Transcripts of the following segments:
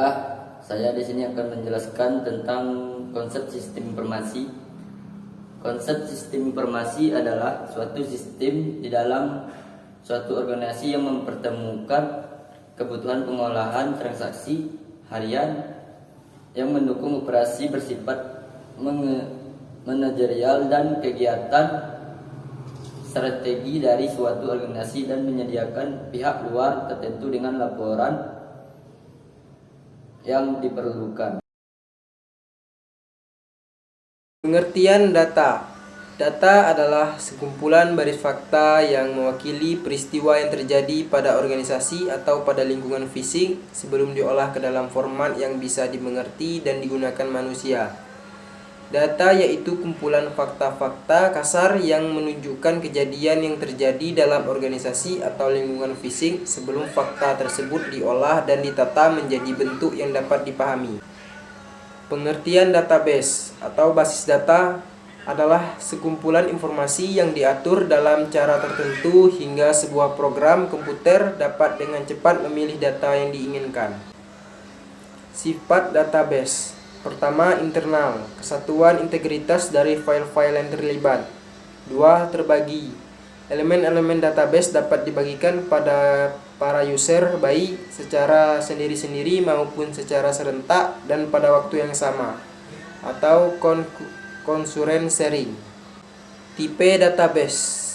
Alhamdulillah, saya di sini akan menjelaskan tentang konsep sistem informasi. Konsep sistem informasi adalah suatu sistem di dalam suatu organisasi yang mempertemukan kebutuhan pengolahan transaksi harian yang mendukung operasi bersifat manajerial dan kegiatan strategi dari suatu organisasi dan menyediakan pihak luar tertentu dengan laporan yang diperlukan. Pengertian data. Data adalah sekumpulan baris fakta yang mewakili peristiwa yang terjadi pada organisasi atau pada lingkungan fisik sebelum diolah ke dalam format yang bisa dimengerti dan digunakan manusia. Data yaitu kumpulan fakta-fakta kasar yang menunjukkan kejadian yang terjadi dalam organisasi atau lingkungan fisik sebelum fakta tersebut diolah dan ditata menjadi bentuk yang dapat dipahami. Pengertian database atau basis data adalah sekumpulan informasi yang diatur dalam cara tertentu hingga sebuah program komputer dapat dengan cepat memilih data yang diinginkan. Sifat database. Pertama, internal, kesatuan integritas dari file-file yang terlibat. 2. Terbagi. Elemen-elemen database dapat dibagikan pada para user baik secara sendiri-sendiri maupun secara serentak dan pada waktu yang sama, atau concurrent sharing. Tipe database.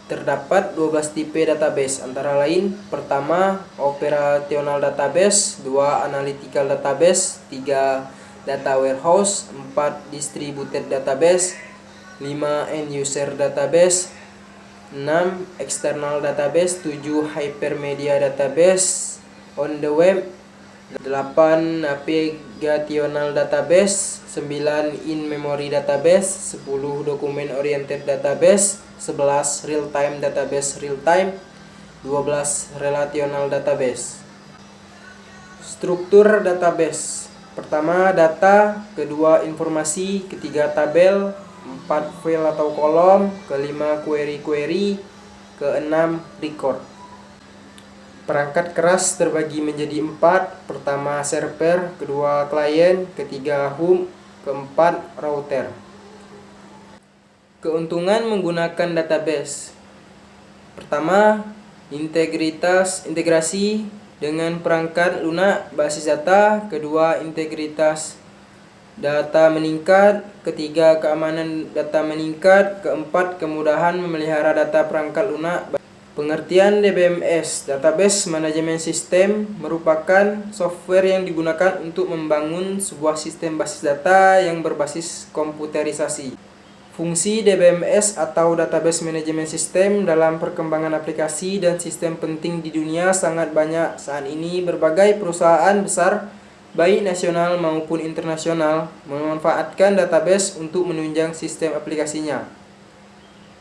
Terdapat 12 tipe database, antara lain: pertama, operational database, 2, analytical database, 3, data warehouse, 4, distributed database, 5, end user database, 6, external database, 7, hypermedia database on the web, 8, navigational database, 9, in-memory database, 10, document oriented database, 11, real-time database real-time, 12, relational database. Struktur database. Pertama, data, kedua, informasi, ketiga, tabel, 4, file atau kolom, kelima, query, keenam, record. Perangkat keras terbagi menjadi 4, pertama server, kedua klien, ketiga home, keempat router. Keuntungan menggunakan database. Pertama, integrasi dengan perangkat lunak basis data, kedua, integritas data meningkat, ketiga, keamanan data meningkat, keempat, kemudahan memelihara data perangkat lunak. Pengertian DBMS, Database Management System, merupakan software yang digunakan untuk membangun sebuah sistem basis data yang berbasis komputerisasi. Fungsi DBMS atau Database Management System dalam perkembangan aplikasi dan sistem penting di dunia sangat banyak. Saat ini berbagai perusahaan besar, baik nasional maupun internasional, memanfaatkan database untuk menunjang sistem aplikasinya.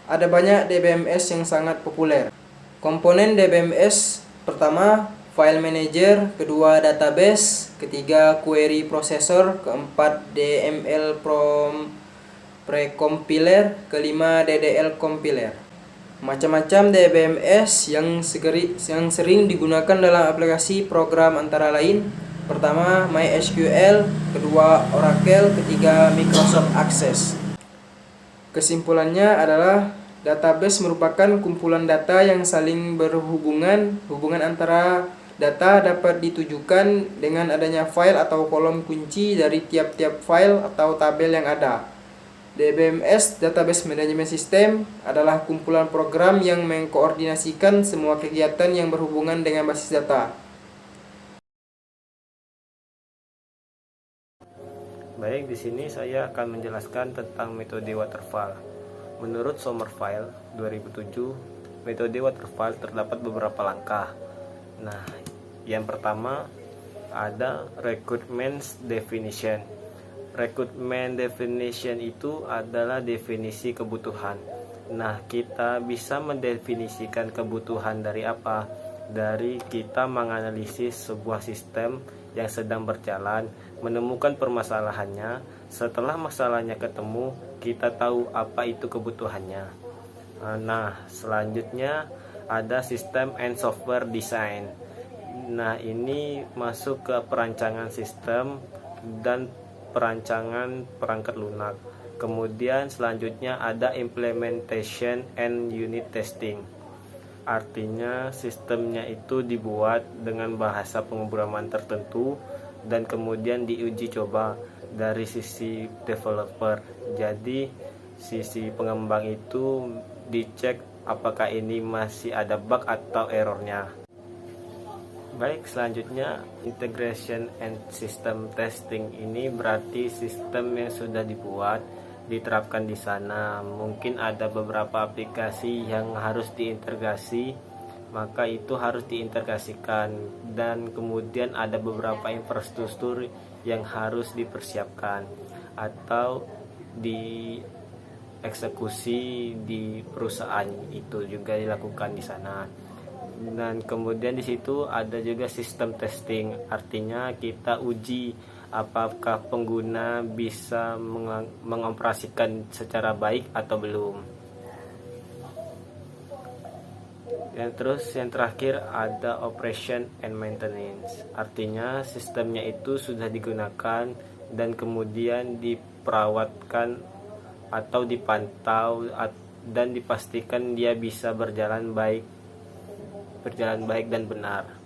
Ada banyak DBMS yang sangat populer. Komponen DBMS: pertama, file manager, kedua, database, ketiga, query processor, keempat, DML precompiler, kelima, DDL compiler. Macam-macam DBMS yang sering digunakan dalam aplikasi program antara lain: pertama, MySQL, kedua, Oracle, ketiga, Microsoft Access. Kesimpulannya adalah database merupakan kumpulan data yang saling berhubungan. Hubungan antara data dapat ditujukan dengan adanya file atau kolom kunci dari tiap-tiap file atau tabel yang ada. DBMS, Database Management System, adalah kumpulan program yang mengkoordinasikan semua kegiatan yang berhubungan dengan basis data. Baik, di sini saya akan menjelaskan tentang metode waterfall. Menurut Sommerfeld 2007, metode waterfall terdapat beberapa langkah. Nah, yang pertama ada requirement definition. Requirement definition itu adalah definisi kebutuhan. Nah, kita bisa mendefinisikan kebutuhan dari apa? Dari kita menganalisis sebuah sistem yang sedang berjalan, menemukan permasalahannya. Setelah masalahnya ketemu, kita tahu apa itu kebutuhannya. Nah, selanjutnya ada sistem and software design. Nah, ini masuk ke perancangan sistem dan perancangan perangkat lunak. Kemudian selanjutnya ada implementation and unit testing. Artinya sistemnya itu dibuat dengan bahasa pemrograman tertentu dan kemudian diuji coba dari sisi developer. Jadi sisi pengembang itu dicek apakah ini masih ada bug atau errornya. Baik, selanjutnya integration and system testing ini berarti sistem yang sudah dibuat diterapkan di sana. Mungkin ada beberapa aplikasi yang harus diintegrasi, maka itu harus diintegrasikan, dan kemudian ada beberapa infrastruktur yang harus dipersiapkan atau dieksekusi di perusahaan itu juga dilakukan di sana. Dan kemudian di situ ada juga sistem testing, artinya kita uji apakah pengguna bisa mengoperasikan secara baik atau belum. Dan terus yang terakhir ada operation and maintenance, artinya sistemnya itu sudah digunakan dan kemudian diperawatkan atau dipantau dan dipastikan dia bisa berjalan baik dan benar.